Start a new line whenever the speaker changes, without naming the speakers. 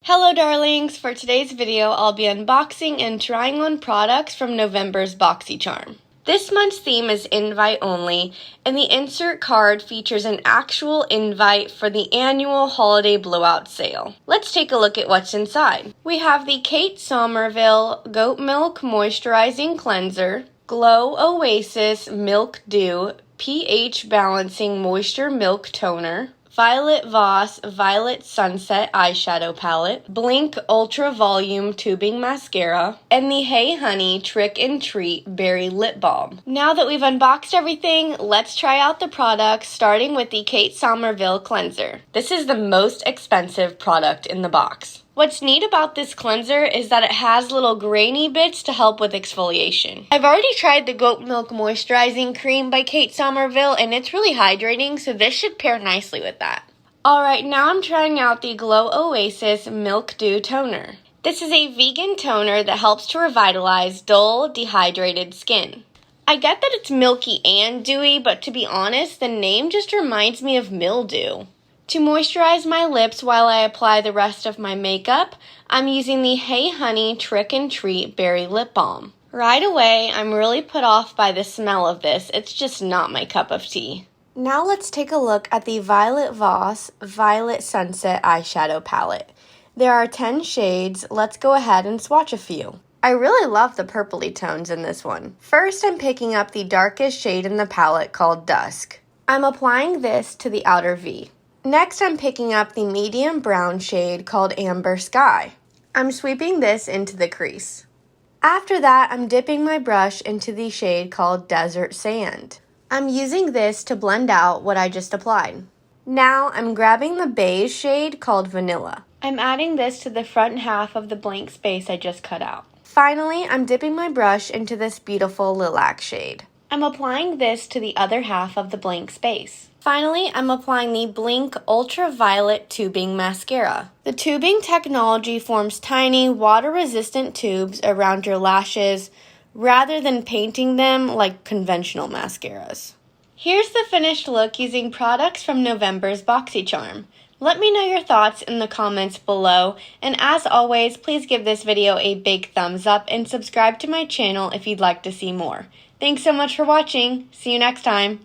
Hello darlings! For today's video, I'll be unboxing and trying on products from November's Boxycharm. This month's theme is invite only, and the insert card features an actual invite for the annual holiday blowout sale. Let's take a look at what's inside. We have the Kate Somerville Goat Milk Moisturizing Cleanser, Glowoasis Milk Dew pH Balancing Moisture Milk Toner, Violet Voss Violet Sunset Eyeshadow Palette, Blinc Ultravolume Tubing Mascara, and the Hey Honey Trick and Treat Berry Lip Balm. Now that we've unboxed everything, let's try out the products, starting with the Kate Somerville Cleanser. This is the most expensive product in the box. What's neat about this cleanser is that it has little grainy bits to help with exfoliation. I've already tried the Goat Milk Moisturizing Cream by Kate Somerville, and it's really hydrating, so this should pair nicely with that. Alright, now I'm trying out the Glowoasis Milk Dew Toner. This is a vegan toner that helps to revitalize dull, dehydrated skin. I get that it's milky and dewy, but to be honest, the name just reminds me of mildew. To moisturize my lips while I apply the rest of my makeup, I'm using the Hey Honey Trick and Treat Berry Lip Balm. Right away, I'm really put off by the smell of this. It's just not my cup of tea. Now let's take a look at the Violet Voss Violet Sunset Eyeshadow Palette. There are 10 shades. Let's go ahead and swatch a few. I really love the purpley tones in this one. First, I'm picking up the darkest shade in the palette called Dusk. I'm applying this to the outer V. Next, I'm picking up the medium brown shade called Amber Sky. I'm sweeping this into the crease. After that, I'm dipping my brush into the shade called Desert Sand. I'm using this to blend out what I just applied. Now, I'm grabbing the beige shade called Vanilla. I'm adding this to the front half of the blank space I just cut out. Finally, I'm dipping my brush into this beautiful lilac shade. I'm applying this to the other half of the blank space. Finally, I'm applying the Blinc Ultraviolet Tubing Mascara. The tubing technology forms tiny, water-resistant tubes around your lashes rather than painting them like conventional mascaras. Here's the finished look using products from November's Boxycharm. Let me know your thoughts in the comments below, and as always, please give this video a big thumbs up and subscribe to my channel if you'd like to see more. Thanks so much for watching. See you next time.